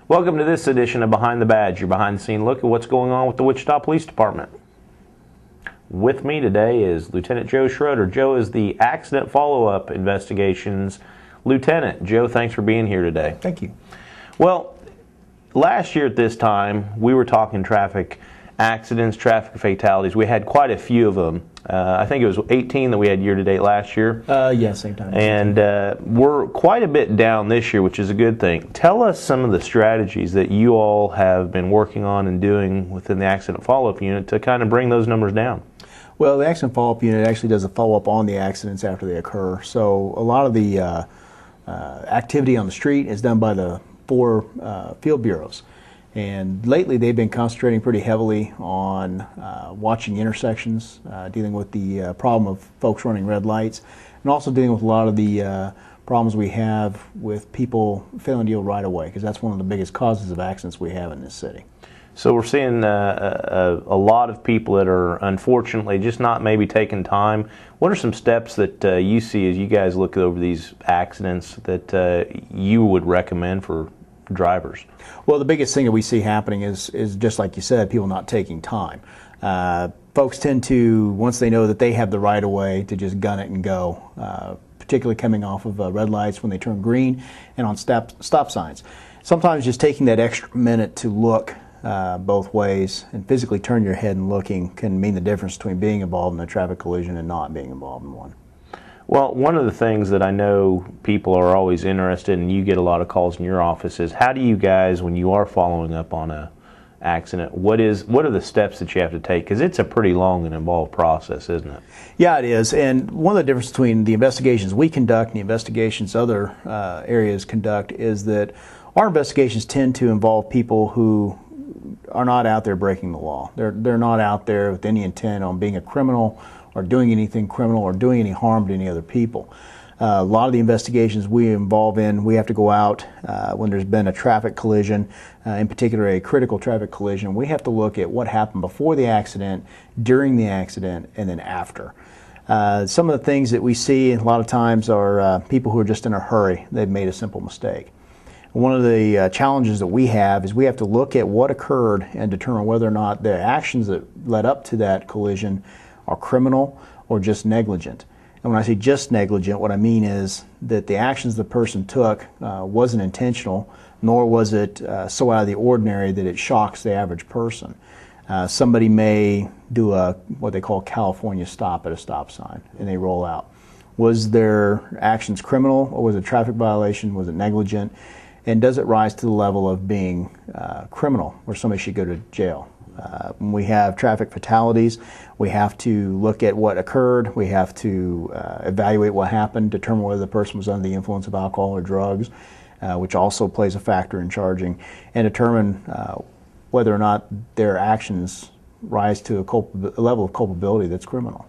Welcome to this edition of Behind the Badge, your behind-the-scene look at what's going on with the Wichita Police Department. With me today is Lieutenant Joe Schroeder. Joe is the Accident Follow-Up Investigations Lieutenant. Joe, thanks for being here today. Thank you. Well, last year at this time, we were talking traffic accidents, traffic fatalities. We had quite a few of them. I think it was 18 that we had year-to-date last year. Yeah, same time. And we're quite a bit down this year, which is a good thing. Tell us some of the strategies that you all have been working on and doing within the Accident Follow-Up Unit to kind of bring those numbers down. Well, the Accident Follow-Up Unit actually does a follow-up on the accidents after they occur. So a lot of the activity on the street is done by the 4 field bureaus. And lately they've been concentrating pretty heavily on watching intersections, dealing with the problem of folks running red lights, and also dealing with a lot of the problems we have with people failing to yield right away, because that's one of the biggest causes of accidents we have in this city. So we're seeing a lot of people that are unfortunately just not maybe taking time. What are some steps that you see as you guys look over these accidents that you would recommend for drivers? Well, the biggest thing that we see happening is just like you said, people not taking time. Folks tend to, once they know that they have the right of way, to just gun it and go, particularly coming off of red lights when they turn green and on stop signs. Sometimes just taking that extra minute to look both ways and physically turn your head and looking can mean the difference between being involved in a traffic collision and not being involved in one. Well, one of the things that I know people are always interested in, and you get a lot of calls in your office, is how do you guys, when you are following up on a accident, what are the steps that you have to take? Because it's a pretty long and involved process, isn't it? Yeah, it is. And one of the differences between the investigations we conduct and the investigations other areas conduct is that our investigations tend to involve people who are not out there breaking the law. They're not out there with any intent on being a criminal or doing anything criminal or doing any harm to any other people. A lot of the investigations we involve in, we have to go out when there's been a traffic collision, in particular a critical traffic collision. We have to look at what happened before the accident, during the accident, and then after. Some of the things that we see a lot of times are people who are just in a hurry. They've made a simple mistake. One of the challenges that we have is we have to look at what occurred and determine whether or not the actions that led up to that collision are criminal or just negligent. And when I say just negligent, what I mean is that the actions the person took wasn't intentional, nor was it so out of the ordinary that it shocks the average person. Somebody may do what they call California stop at a stop sign, and they roll out. Was their actions criminal, or was it a traffic violation? Was it negligent? And does it rise to the level of being criminal, where somebody should go to jail? When we have traffic fatalities, we have to look at what occurred. We have to evaluate what happened, determine whether the person was under the influence of alcohol or drugs, which also plays a factor in charging, and determine whether or not their actions rise to a level of culpability that's criminal.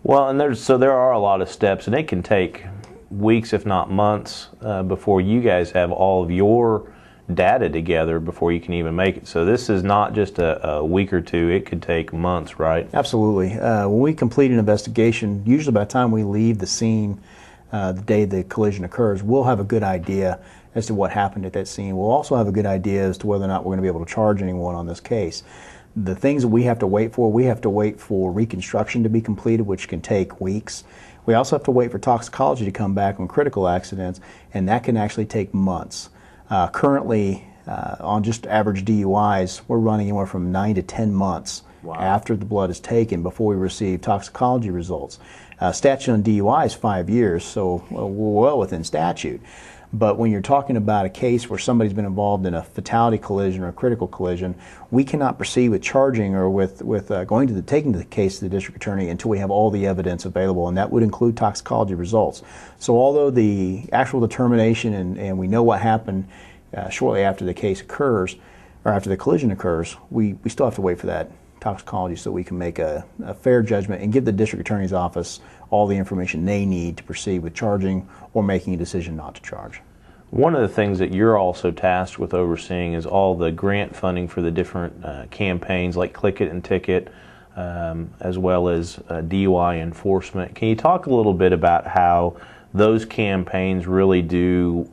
Well, and there are a lot of steps, and it can take weeks, if not months, before you guys have all of your data together before you can even make it. So this is not just a week or two. It could take months, right? Absolutely. When we complete an investigation, usually by the time we leave the scene the day the collision occurs, we'll have a good idea as to what happened at that scene. We'll also have a good idea as to whether or not we're going to be able to charge anyone on this case. The things that we have to wait for reconstruction to be completed, which can take weeks. We also have to wait for toxicology to come back on critical accidents, and that can actually take months. Currently, on just average DUIs, we're running anywhere from 9 to 10 months after the blood is taken before we receive toxicology results. Statute on DUI is 5 years, so we're well within statute. But when you're talking about a case where somebody's been involved in a fatality collision or a critical collision, we cannot proceed with charging or with taking the case to the district attorney until we have all the evidence available, and that would include toxicology results. So although the actual determination and we know what happened shortly after the case occurs, or after the collision occurs, we still have to wait for that toxicology so we can make a fair judgment and give the district attorney's office all the information they need to proceed with charging or making a decision not to charge. One of the things that you're also tasked with overseeing is all the grant funding for the different campaigns like Click It and Ticket, as well as DUI enforcement. Can you talk a little bit about how those campaigns really do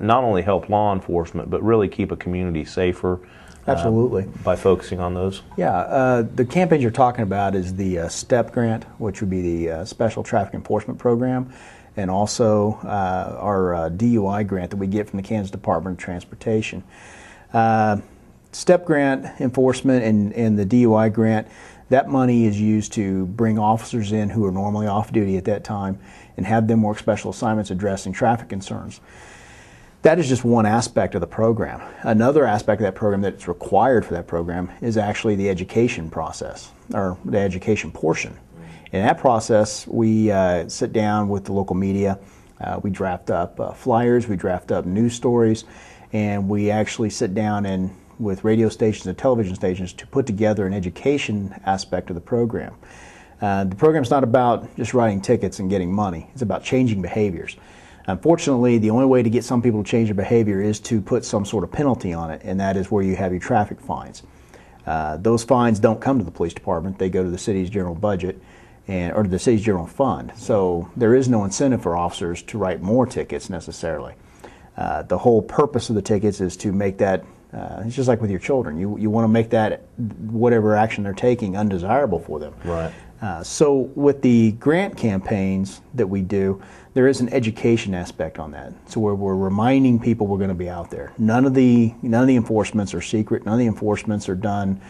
not only help law enforcement, but really keep a community safer. Absolutely. By focusing on those. Yeah, the campaigns you're talking about is the STEP grant, which would be the Special Traffic Enforcement Program, and also our DUI grant that we get from the Kansas Department of Transportation. STEP grant enforcement and the DUI grant, that money is used to bring officers in who are normally off duty at that time and have them work special assignments addressing traffic concerns. That is just one aspect of the program. Another aspect of that program that's required for that program is actually the education process, or the education portion. In that process, we sit down with the local media, we draft up flyers, we draft up news stories, and we actually sit down and with radio stations and television stations to put together an education aspect of the program. The program's not about just writing tickets and getting money. It's about changing behaviors. Unfortunately, the only way to get some people to change their behavior is to put some sort of penalty on it, and that is where you have your traffic fines. Those fines don't come to the police department. They go to the city's general budget or to the city's general fund. So there is no incentive for officers to write more tickets necessarily. The whole purpose of the tickets is to make that, it's just like with your children. You want to make that, whatever action they're taking, undesirable for them. Right. So with the grant campaigns that we do, there is an education aspect on that. So we're reminding people we're going to be out there. None of the enforcements are secret. None of the enforcements are done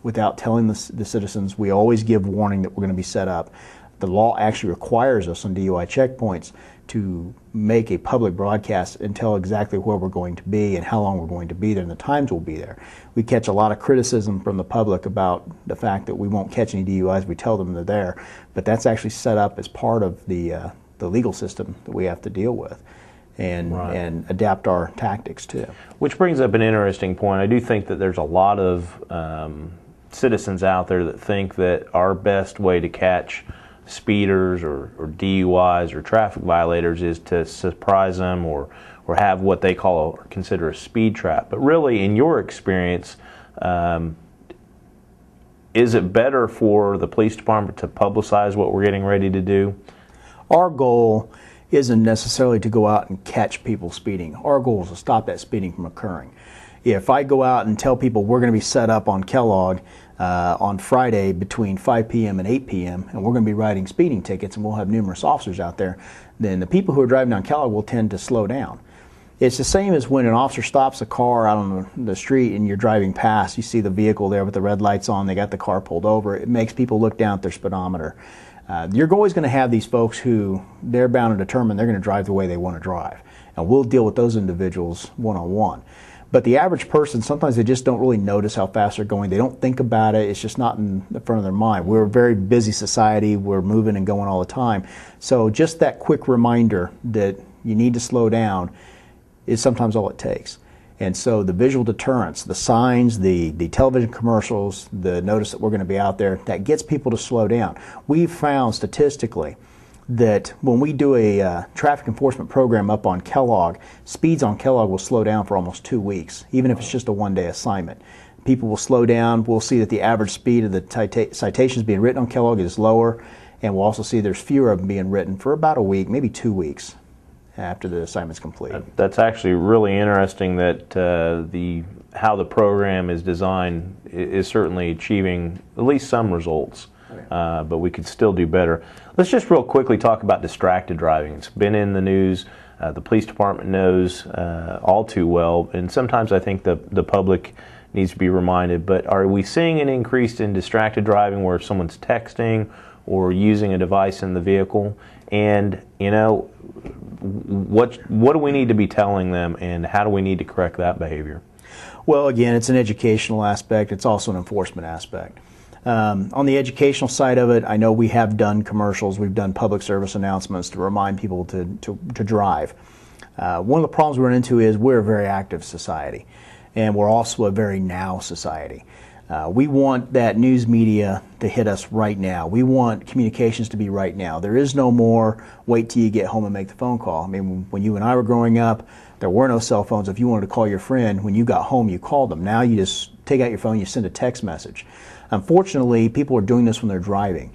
without telling the citizens. We always give warning that we're going to be set up. The law actually requires us on DUI checkpoints to make a public broadcast and tell exactly where we're going to be and how long we're going to be there and the times we'll be there. We catch a lot of criticism from the public about the fact that we won't catch any DUIs. We tell them they're there, but that's actually set up as part of the legal system that we have to deal with and adapt our tactics to. Which brings up an interesting point. I do think that there's a lot of citizens out there that think that our best way to catch speeders or DUIs or traffic violators is to surprise them or have what they call or consider a speed trap. But really, in your experience, is it better for the police department to publicize what we're getting ready to do? Our goal isn't necessarily to go out and catch people speeding. Our goal is to stop that speeding from occurring. If I go out and tell people we're going to be set up on Kellogg on Friday between 5 p.m. and 8 p.m. and we're going to be writing speeding tickets and we'll have numerous officers out there, then the people who are driving down Kellogg will tend to slow down. It's the same as when an officer stops a car out on the street and you're driving past. You see the vehicle there with the red lights on, they got the car pulled over. It makes people look down at their speedometer. You're always going to have these folks who they're bound and determined they're going to drive the way they want to drive. And we'll deal with those individuals one-on-one. But the average person, sometimes they just don't really notice how fast they're going. They don't think about it. It's just not in the front of their mind. We're a very busy society. We're moving and going all the time. So just that quick reminder that you need to slow down is sometimes all it takes. And so the visual deterrence, the signs, the television commercials, the notice that we're going to be out there, that gets people to slow down. We've found statistically that when we do a traffic enforcement program up on Kellogg, speeds on Kellogg will slow down for almost 2 weeks, even if it's just a one-day assignment. People will slow down. We'll see that the average speed of the citations being written on Kellogg is lower, and we'll also see there's fewer of them being written for about a week, maybe 2 weeks after the assignment's complete. That's actually really interesting that how the program is designed is certainly achieving at least some results. But we could still do better. Let's just real quickly talk about distracted driving. It's been in the news. The police department knows all too well, and sometimes I think the public needs to be reminded. But are we seeing an increase in distracted driving where someone's texting or using a device in the vehicle? And, you know, what do we need to be telling them, and how do we need to correct that behavior? Well, again, it's an educational aspect. It's also an enforcement aspect. On the educational side of it, I know we have done commercials, we've done public service announcements to remind people to drive. One of the problems we run into is we're a very active society, and we're also a very now society. We want that news media to hit us right now. We want communications to be right now. There is no more wait till you get home and make the phone call. I mean, when you and I were growing up, there were no cell phones. If you wanted to call your friend, when you got home, you called them. Now you just take out your phone, you send a text message. Unfortunately, people are doing this when they're driving.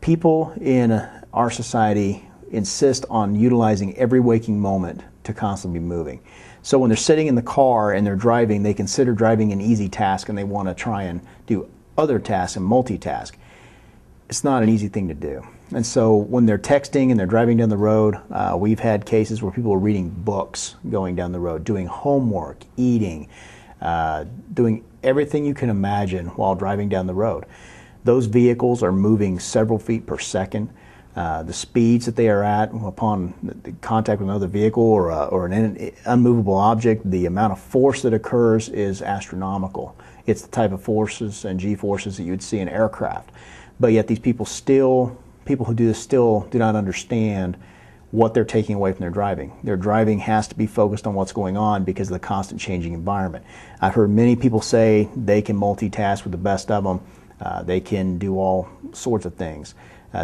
People in our society insist on utilizing every waking moment to constantly be moving. So when they're sitting in the car and they're driving, they consider driving an easy task and they want to try and do other tasks and multitask. It's not an easy thing to do. And so when they're texting and they're driving down the road, we've had cases where people are reading books going down the road, doing homework, eating, doing everything you can imagine while driving down the road. Those vehicles are moving several feet per second. The speeds that they are at upon the contact with another vehicle or an unmovable object, the amount of force that occurs is astronomical. It's the type of forces and G-forces that you would see in aircraft. But yet these people who do this still do not understand what they're taking away from their driving. Their driving has to be focused on what's going on because of the constant changing environment. I've heard many people say they can multitask with the best of them. They can do all sorts of things.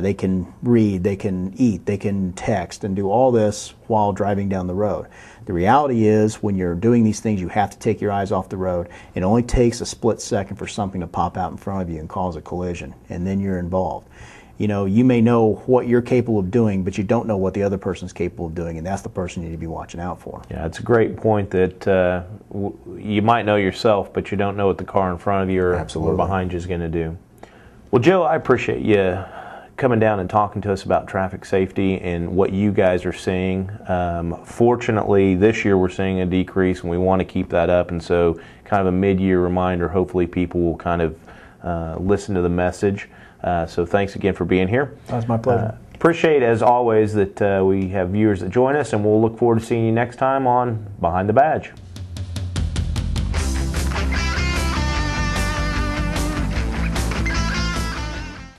They can read, they can eat, they can text, and do all this while driving down the road. The reality is, when you're doing these things, you have to take your eyes off the road. It only takes a split second for something to pop out in front of you and cause a collision, and then you're involved. You know, you may know what you're capable of doing, but you don't know what the other person's capable of doing, and that's the person you need to be watching out for. Yeah, it's a great point that you might know yourself, but you don't know what the car in front of you or behind you is going to do. Well, Joe, I appreciate you coming down and talking to us about traffic safety and what you guys are seeing. Fortunately, this year we're seeing a decrease, and we want to keep that up. And so, kind of a mid-year reminder. Hopefully, people will kind of listen to the message. So, thanks again for being here. That's my pleasure. Appreciate, as always, that we have viewers that join us, and we'll look forward to seeing you next time on Behind the Badge.